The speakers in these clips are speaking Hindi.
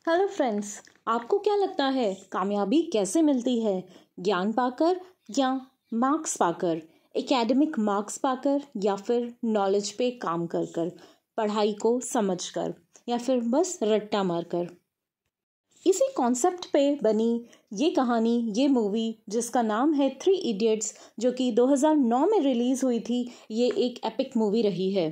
Hello friends. आपको क्या लगता है कामयाबी कैसे मिलती है? ज्ञान पाकर या मार्क्स पाकर, एकेडमिक मार्क्स पाकर या फिर नॉलेज पे काम कर कर, पढ़ाई को समझकर या फिर बस रट्टा मारकर? इसी कॉन्सेप्ट पे बनी ये कहानी, ये मूवी जिसका नाम है थ्री इडियट्स, जो कि 2009 में रिलीज हुई थी। ये एक एपिक मूवी रही है।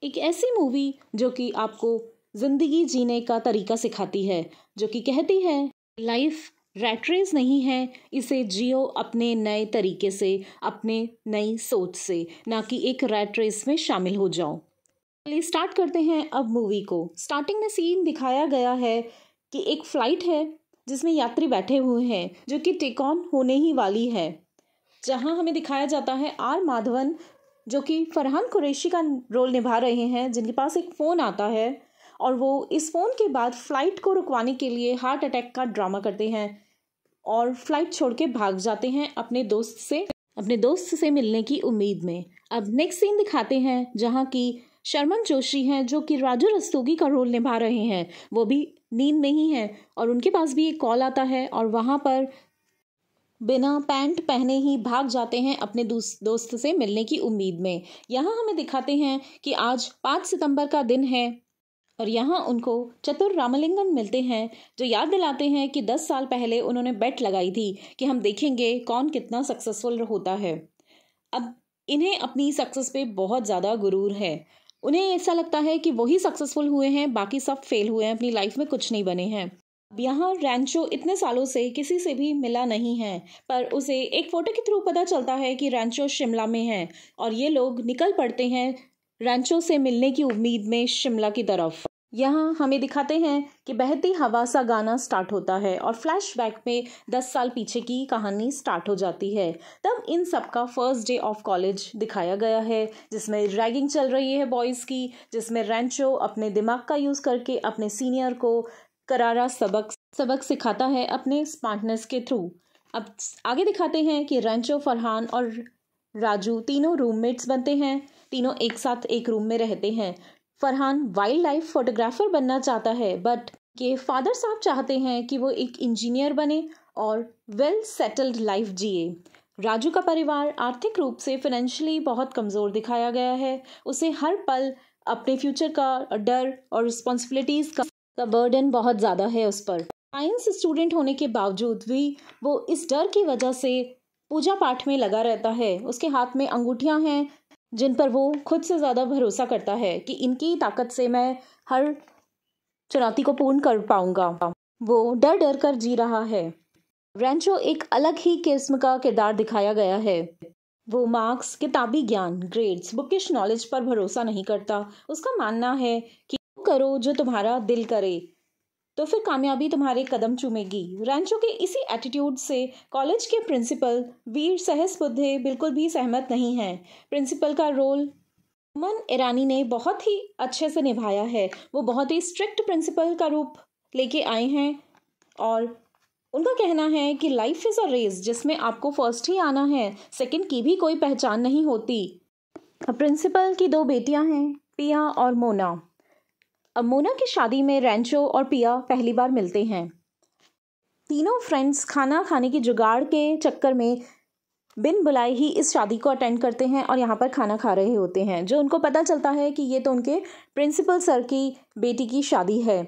एक ऐसी मूवी जो कि आपको जिंदगी जीने का तरीका सिखाती है, जो कि कहती है लाइफ रैट रेस नहीं है, इसे जियो अपने नए तरीके से, अपने नई सोच से, ना कि एक रैट रेस में शामिल हो जाओ। चलिए स्टार्ट करते हैं अब मूवी को। स्टार्टिंग में सीन दिखाया गया है कि एक फ्लाइट है जिसमें यात्री बैठे हुए हैं, जो कि टेक ऑन होने ही वाली है। जहां हमें दिखाया जाता है आर माधवन, जो कि फरहान कुरैशी का रोल निभा रहे हैं, जिनके पास एक फ़ोन आता है और वो इस फ़ोन के बाद फ्लाइट को रुकवाने के लिए हार्ट अटैक का ड्रामा करते हैं और फ्लाइट छोड़ के भाग जाते हैं अपने दोस्त से मिलने की उम्मीद में। अब नेक्स्ट सीन दिखाते हैं जहाँ की शर्मन जोशी हैं, जो कि राजू रस्तोगी का रोल निभा रहे हैं। वो भी नींद नहीं है और उनके पास भी एक कॉल आता है और वहाँ पर बिना पैंट पहने ही भाग जाते हैं अपने दोस्त से मिलने की उम्मीद में। यहाँ हमें दिखाते हैं कि आज 5 सितंबर का दिन है और यहाँ उनको चतुर रामलिंगन मिलते हैं, जो याद दिलाते हैं कि 10 साल पहले उन्होंने बेट लगाई थी कि हम देखेंगे कौन कितना सक्सेसफुल होता है। अब इन्हें अपनी सक्सेस पे बहुत ज़्यादा गुरूर है। उन्हें ऐसा लगता है कि वही सक्सेसफुल हुए हैं, बाकी सब फेल हुए हैं, अपनी लाइफ में कुछ नहीं बने हैं। अब यहाँ रैंचो इतने सालों से किसी से भी मिला नहीं है, पर उसे एक फोटो के थ्रू पता चलता है कि रैंचो शिमला में है और ये लोग निकल पड़ते हैं रैंचो से मिलने की उम्मीद में शिमला की तरफ। यहाँ हमें दिखाते हैं कि बहती हवा सा गाना स्टार्ट होता है और फ्लैशबैक में 10 साल पीछे की कहानी स्टार्ट हो जाती है। तब इन सब का फर्स्ट डे ऑफ कॉलेज दिखाया गया है, जिसमें रैगिंग चल रही है बॉयज़ की, जिसमें रैंचो अपने दिमाग का यूज़ करके अपने सीनियर को करारा सबक सिखाता है अपने स्मार्टनेस के थ्रू। अब आगे दिखाते हैं कि रैंचो, फरहान और राजू तीनों रूममेट्स बनते हैं। तीनों एक साथ एक रूम में रहते हैं। फरहान वाइल्ड लाइफ फोटोग्राफर बनना चाहता है, बट के फादर साहब चाहते हैं कि वो एक इंजीनियर बने और वेल सेटल्ड लाइफ जिए। राजू का परिवार आर्थिक रूप से फाइनेंशियली बहुत कमज़ोर दिखाया गया है। उसे हर पल अपने फ्यूचर का डर और रिस्पॉन्सिबिलिटीज़ का बर्डन बहुत ज़्यादा है उस पर। साइंस स्टूडेंट होने के बावजूद भी वो इस डर की वजह से पूजा पाठ में लगा रहता है। उसके हाथ में अंगूठियां हैं जिन पर वो खुद से ज़्यादा भरोसा करता है कि इनकी ताकत से मैं हर चुनौती को पूर्ण कर पाऊंगा। वो डर डर कर जी रहा है। रैंचो एक अलग ही किस्म का किरदार दिखाया गया है। वो मार्क्स, किताबी ज्ञान, ग्रेड्स, बुकिश नॉलेज पर भरोसा नहीं करता। उसका मानना है कि करो जो तुम्हारा दिल करे, तो फिर कामयाबी तुम्हारे कदम चूमेगी। रैंचो के इसी एटीट्यूड से कॉलेज के प्रिंसिपल वीर सहस्बुद्धे बिल्कुल भी सहमत नहीं हैं। प्रिंसिपल का रोल अमन ईरानी ने बहुत ही अच्छे से निभाया है। वो बहुत ही स्ट्रिक्ट प्रिंसिपल का रूप लेके आए हैं और उनका कहना है कि लाइफ इज़ अ रेस, जिसमें आपको फर्स्ट ही आना है, सेकंड की भी कोई पहचान नहीं होती। प्रिंसिपल की 2 बेटियां हैं, पिया और मोना। अब मोना की शादी में रैंचो और पिया पहली बार मिलते हैं। तीनों फ्रेंड्स खाना खाने की जुगाड़ के चक्कर में बिन बुलाए ही इस शादी को अटेंड करते हैं और यहाँ पर खाना खा रहे होते हैं। जो उनको पता चलता है कि ये तो उनके प्रिंसिपल सर की बेटी की शादी है।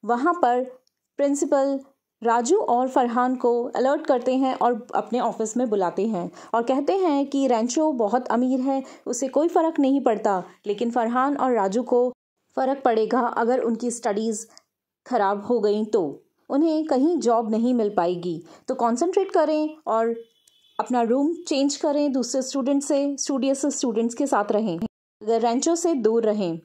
वहाँ पर प्रिंसिपल राजू और फरहान को अलर्ट करते हैं और अपने ऑफिस में बुलाते हैं और कहते हैं कि रैंचो बहुत अमीर है, उसे कोई फ़र्क नहीं पड़ता, लेकिन फरहान और राजू को फ़र्क पड़ेगा अगर उनकी स्टडीज़ ख़राब हो गई तो उन्हें कहीं जॉब नहीं मिल पाएगी। तो कंसंट्रेट करें और अपना रूम चेंज करें, दूसरे स्टूडियस स्टूडेंट्स के साथ रहें, अगर रैंचो से दूर रहें।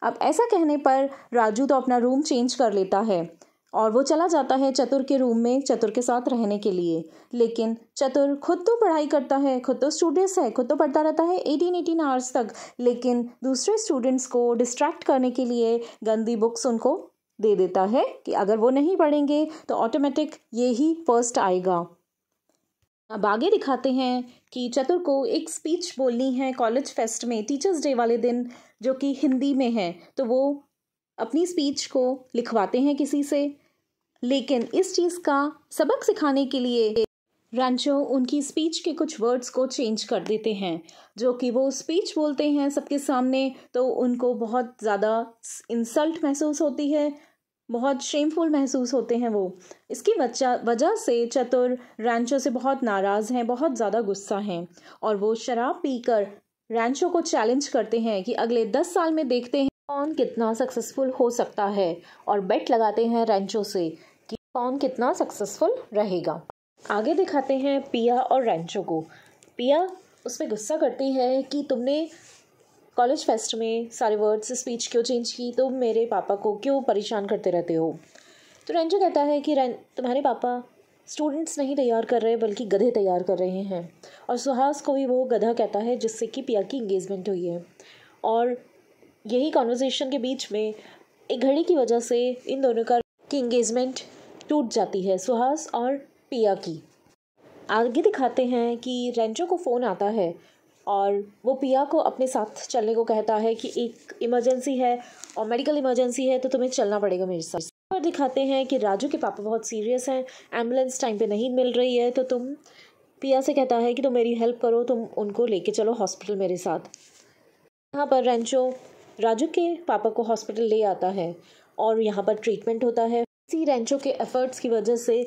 अब ऐसा कहने पर राजू तो अपना रूम चेंज कर लेता है और वो चला जाता है चतुर के रूम में चतुर के साथ रहने के लिए। लेकिन चतुर खुद तो पढ़ाई करता है, खुद तो स्टूडेंट्स है, खुद तो पढ़ता रहता है 18 आवर्स तक, लेकिन दूसरे स्टूडेंट्स को डिस्ट्रैक्ट करने के लिए गंदी बुक्स उनको दे देता है कि अगर वो नहीं पढ़ेंगे तो ऑटोमेटिक ये ही फर्स्ट आएगा। अब आगे दिखाते हैं कि चतुर को एक स्पीच बोलनी है कॉलेज फेस्ट में टीचर्स डे वाले दिन, जो कि हिंदी में है। तो वो अपनी स्पीच को लिखवाते हैं किसी से, लेकिन इस चीज़ का सबक सिखाने के लिए रैंचो उनकी स्पीच के कुछ वर्ड्स को चेंज कर देते हैं, जो कि वो स्पीच बोलते हैं सबके सामने तो उनको बहुत ज़्यादा इंसल्ट महसूस होती है, बहुत शेमफुल महसूस होते हैं वो। इसकी वजह से चतुर रैंचो से बहुत नाराज़ हैं, बहुत ज़्यादा गुस्सा हैं और वो शराब पीकर रैंचो को चैलेंज करते हैं कि अगले 10 साल में देखते हैं कौन कितना सक्सेसफुल हो सकता है, और बेट लगाते हैं रैंचो से कि कौन कितना सक्सेसफुल रहेगा। आगे दिखाते हैं पिया और रैंचो को। पिया उस पर गुस्सा करती है कि तुमने कॉलेज फेस्ट में सारे वर्ड्स स्पीच क्यों चेंज की, तुम मेरे पापा को क्यों परेशान करते रहते हो। तो रैंचो कहता है कि तुम्हारे पापा स्टूडेंट्स नहीं तैयार कर रहे बल्कि गधे तैयार कर रहे हैं, और सुहास को भी वो गधा कहता है जिससे कि पिया की इंगेजमेंट हुई है। और यही कॉन्वर्सेशन के बीच में एक घड़ी की वजह से इन दोनों की इंगेजमेंट टूट जाती है, सुहास और पिया की। आगे दिखाते हैं कि रैंचो को फ़ोन आता है और वो पिया को अपने साथ चलने को कहता है कि एक इमरजेंसी है और मेडिकल इमरजेंसी है तो तुम्हें चलना पड़ेगा मेरे साथ। और दिखाते हैं कि राजू के पापा बहुत सीरियस हैं, एम्बुलेंस टाइम पे नहीं मिल रही है, तो तुम पिया से कहता है कि तुम मेरी हेल्प करो, तुम उनको लेके चलो हॉस्पिटल मेरे साथ। यहाँ पर रैंचो राजू के पापा को हॉस्पिटल ले आता है और यहाँ पर ट्रीटमेंट होता है। इसी रैंचो के एफर्ट्स की वजह से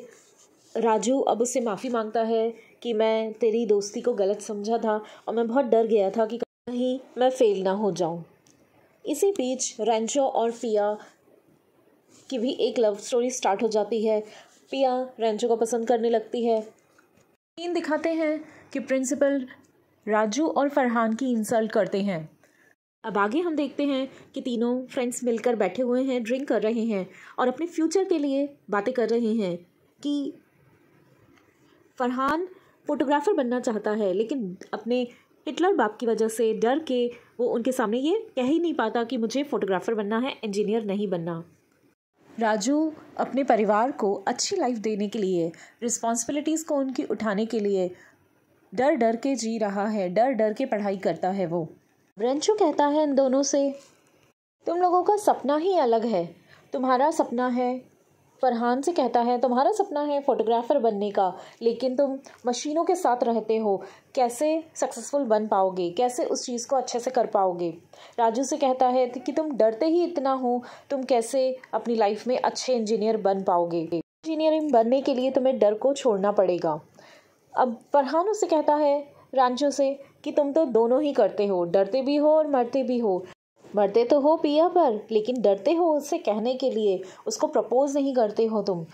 राजू अब उससे माफ़ी मांगता है कि मैं तेरी दोस्ती को गलत समझा था और मैं बहुत डर गया था कि कहीं मैं फेल ना हो जाऊं। इसी बीच रैंचो और पिया की भी एक लव स्टोरी स्टार्ट हो जाती है। पिया रैंचो को पसंद करने लगती है। सीन दिखाते हैं कि प्रिंसिपल राजू और फरहान की इंसल्ट करते हैं। अब आगे हम देखते हैं कि तीनों फ्रेंड्स मिलकर बैठे हुए हैं, ड्रिंक कर रहे हैं और अपने फ्यूचर के लिए बातें कर रहे हैं कि फरहान फोटोग्राफर बनना चाहता है, लेकिन अपने हिटलर बाप की वजह से डर के वो उनके सामने ये कह ही नहीं पाता कि मुझे फोटोग्राफर बनना है, इंजीनियर नहीं बनना। राजू अपने परिवार को अच्छी लाइफ देने के लिए, रिस्पॉन्सिबिलिटीज़ को उनकी उठाने के लिए डर डर के जी रहा है, डर डर के पढ़ाई करता है वो। रैंचो कहता है इन दोनों से, तुम लोगों का सपना ही अलग है, तुम्हारा सपना है, फरहान से कहता है तुम्हारा सपना है फोटोग्राफर बनने का, लेकिन तुम मशीनों के साथ रहते हो, कैसे सक्सेसफुल बन पाओगे, कैसे उस चीज़ को अच्छे से कर पाओगे। राजू से कहता है कि तुम डरते ही इतना हो, तुम कैसे अपनी लाइफ में अच्छे इंजीनियर बन पाओगे, इंजीनियरिंग बनने के लिए तुम्हें डर को छोड़ना पड़ेगा। अब फरहान उससे कहता है रैंचो से कि तुम तो दोनों ही करते हो, डरते भी हो और मरते भी हो। मरते तो हो पिया पर, लेकिन डरते हो उससे कहने के लिए, उसको प्रपोज नहीं करते हो। तुम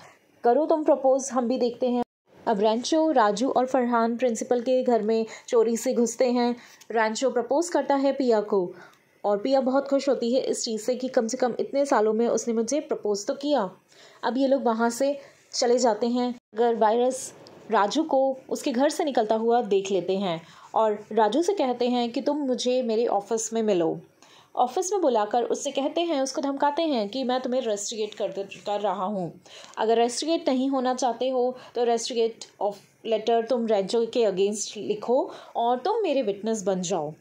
करो, तुम प्रपोज, हम भी देखते हैं। अब रैंचो, राजू और फरहान प्रिंसिपल के घर में चोरी से घुसते हैं। रैंचो प्रपोज करता है पिया को और पिया बहुत खुश होती है इस चीज़ से कि कम से कम इतने सालों में उसने मुझे प्रपोज तो किया। अब ये लोग वहाँ से चले जाते हैं। अगर वायरस राजू को उसके घर से निकलता हुआ देख लेते हैं और राजू से कहते हैं कि तुम मुझे मेरे ऑफिस में मिलो। ऑफिस में बुलाकर उससे कहते हैं, उसको धमकाते हैं कि मैं तुम्हें रेस्टिगेट कर रहा हूँ, अगर रेस्टिगेट नहीं होना चाहते हो तो रेस्टिगेट ऑफ लेटर तुम रैंचो के अगेंस्ट लिखो और तुम मेरे विटनेस बन जाओ।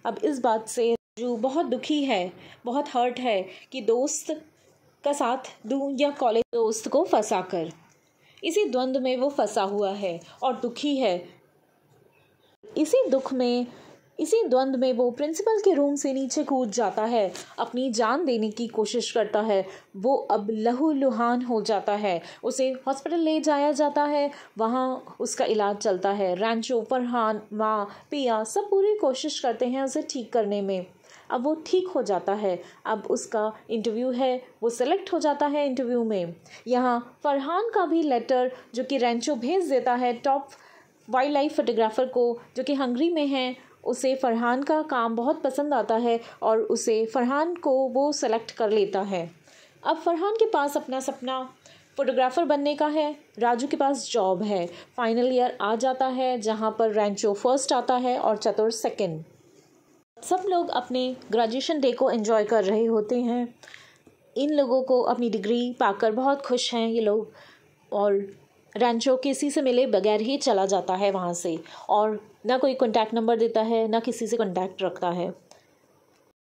अब इस बात से राजू बहुत दुखी है, बहुत हर्ट है कि दोस्त का साथ दूं या कॉलेज दोस्त को फंसा कर। इसी द्वंद्व में वो फंसा हुआ है और दुखी है। इसी द्वंद्व में वो प्रिंसिपल के रूम से नीचे कूद जाता है, अपनी जान देने की कोशिश करता है। वो अब लहूलुहान हो जाता है, उसे हॉस्पिटल ले जाया जाता है, वहाँ उसका इलाज चलता है। रैंचो, फरहान, माँ, पिया सब पूरी कोशिश करते हैं उसे ठीक करने में। अब वो ठीक हो जाता है। अब उसका इंटरव्यू है, वो सेलेक्ट हो जाता है इंटरव्यू में। यहाँ फरहान का भी लेटर जो कि रैंचो भेज देता है टॉप वाइल्ड लाइफ फोटोग्राफर को, जो कि हंगरी में है। उसे फरहान का काम बहुत पसंद आता है और उसे फरहान को वो सेलेक्ट कर लेता है। अब फरहान के पास अपना सपना फोटोग्राफर बनने का है, राजू के पास जॉब है। फाइनल ईयर आ जाता है जहाँ पर रैंचो फर्स्ट आता है और चतुर सेकंड। सब लोग अपने ग्रेजुएशन डे को एंजॉय कर रहे होते हैं। इन लोगों को अपनी डिग्री पाकर बहुत खुश हैं ये लोग, और रैंचो किसी से मिले बगैर ही चला जाता है वहाँ से और ना कोई कॉन्टैक्ट नंबर देता है, ना किसी से कॉन्टैक्ट रखता है।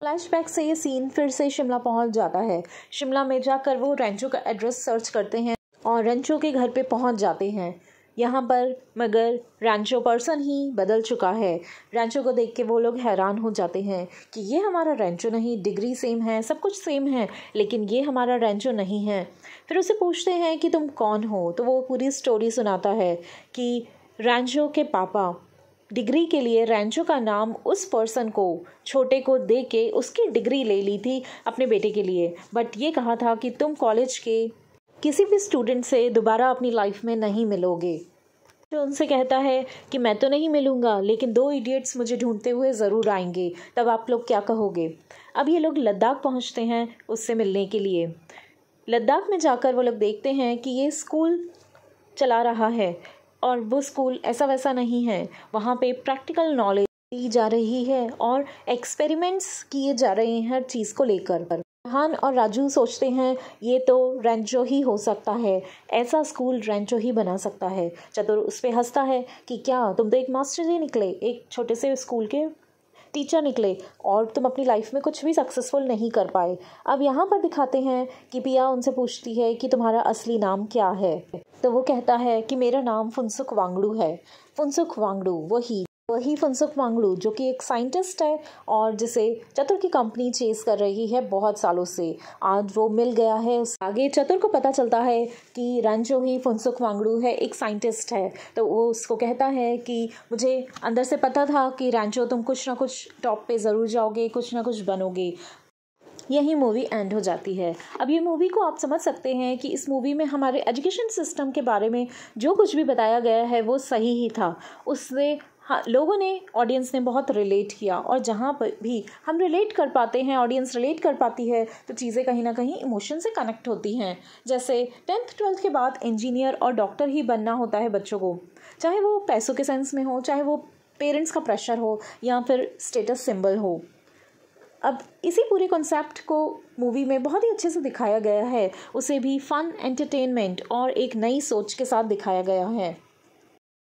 फ्लैशबैक से ये सीन फिर से शिमला पहुंच जाता है। शिमला में जाकर वो रेंचो का एड्रेस सर्च करते हैं और रेंचो के घर पे पहुंच जाते हैं। यहाँ पर मगर रेंचो पर्सन ही बदल चुका है। रेंचो को देख के वो लोग हैरान हो जाते हैं कि ये हमारा रेंचो नहीं, डिग्री सेम है, सब कुछ सेम है, लेकिन ये हमारा रेंचो नहीं है। फिर उसे पूछते हैं कि तुम कौन हो, तो वो पूरी स्टोरी सुनाता है कि रेंचो के पापा डिग्री के लिए रेंचो का नाम उस पर्सन को, छोटे को दे के उसकी डिग्री ले ली थी अपने बेटे के लिए, बट ये कहा था कि तुम कॉलेज के किसी भी स्टूडेंट से दोबारा अपनी लाइफ में नहीं मिलोगे। जो उनसे कहता है कि मैं तो नहीं मिलूँगा, लेकिन 2 इडियट्स मुझे ढूंढते हुए ज़रूर आएंगे, तब आप लोग क्या कहोगे। अब ये लोग लद्दाख पहुँचते हैं उससे मिलने के लिए। लद्दाख में जाकर वो लोग देखते हैं कि ये स्कूल चला रहा है और वो स्कूल ऐसा वैसा नहीं है। वहाँ पे प्रैक्टिकल नॉलेज दी जा रही है और एक्सपेरिमेंट्स किए जा रहे हैं हर चीज़ को लेकर। हान और राजू सोचते हैं ये तो रेंचो ही हो सकता है, ऐसा स्कूल रेंचो ही बना सकता है। चतुर उस पर हंसता है कि क्या तुम तो एक मास्टर जी निकले, एक छोटे से स्कूल के टीचर निकले और तुम अपनी लाइफ में कुछ भी सक्सेसफुल नहीं कर पाए। अब यहाँ पर दिखाते हैं कि पिया उनसे पूछती है कि तुम्हारा असली नाम क्या है, तो वो कहता है कि मेरा नाम फुनसुक वांगडू है। फुनसुक वांगडू वही फुनसुक वांगडू जो कि एक साइंटिस्ट है और जिसे चतुर की कंपनी चेस कर रही है बहुत सालों से। आज वो मिल गया है। आगे चतुर को पता चलता है कि रेंचो ही फुनसुक वांगडू है, एक साइंटिस्ट है। तो वो उसको कहता है कि मुझे अंदर से पता था कि रेंचो तुम कुछ ना कुछ टॉप पे ज़रूर जाओगे, कुछ ना कुछ बनोगे। यही मूवी एंड हो जाती है। अब ये मूवी को आप समझ सकते हैं कि इस मूवी में हमारे एजुकेशन सिस्टम के बारे में जो कुछ भी बताया गया है वो सही ही था। उससे लोगों ने, ऑडियंस ने बहुत रिलेट किया, और जहाँ पर भी हम रिलेट कर पाते हैं, ऑडियंस रिलेट कर पाती है, तो चीज़ें कहीं ना कहीं इमोशन से कनेक्ट होती हैं। जैसे 10th 12th के बाद इंजीनियर और डॉक्टर ही बनना होता है बच्चों को, चाहे वो पैसों के सेंस में हो, चाहे वो पेरेंट्स का प्रेशर हो या फिर स्टेटस सिंबल हो। अब इसी पूरे कॉन्सेप्ट को मूवी में बहुत ही अच्छे से दिखाया गया है। उसे भी फन, एंटरटेनमेंट और एक नई सोच के साथ दिखाया गया है।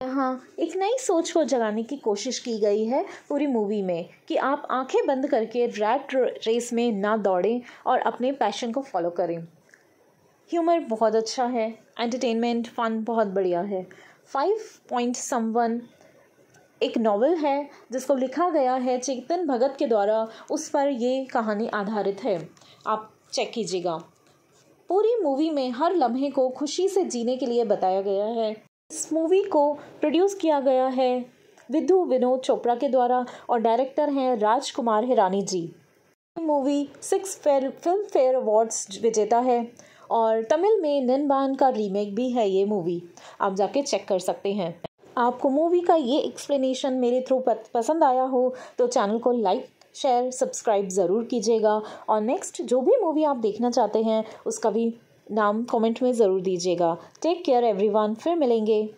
हाँ, एक नई सोच को जगाने की कोशिश की गई है पूरी मूवी में कि आप आंखें बंद करके रैट रेस में ना दौड़ें और अपने पैशन को फॉलो करें। ह्यूमर बहुत अच्छा है, एंटरटेनमेंट, फन बहुत बढ़िया है। 5 Point Someone एक नॉवेल है जिसको लिखा गया है चेतन भगत के द्वारा, उस पर ये कहानी आधारित है। आप चेक कीजिएगा। पूरी मूवी में हर लम्हे को खुशी से जीने के लिए बताया गया है। इस मूवी को प्रोड्यूस किया गया है विधु विनोद चोपड़ा के द्वारा और डायरेक्टर हैं राजकुमार हिरानी जी। मूवी 6 फिल्म फेयर अवार्ड्स विजेता है और तमिल में निन्बान का रीमेक भी है ये मूवी। आप जाके चेक कर सकते हैं। आपको मूवी का ये एक्सप्लेनेशन मेरे थ्रू पसंद आया हो तो चैनल को लाइक, शेयर, सब्सक्राइब ज़रूर कीजिएगा और नेक्स्ट जो भी मूवी आप देखना चाहते हैं उसका भी नाम कमेंट में ज़रूर दीजिएगा। टेक केयर एवरीवन, फिर मिलेंगे।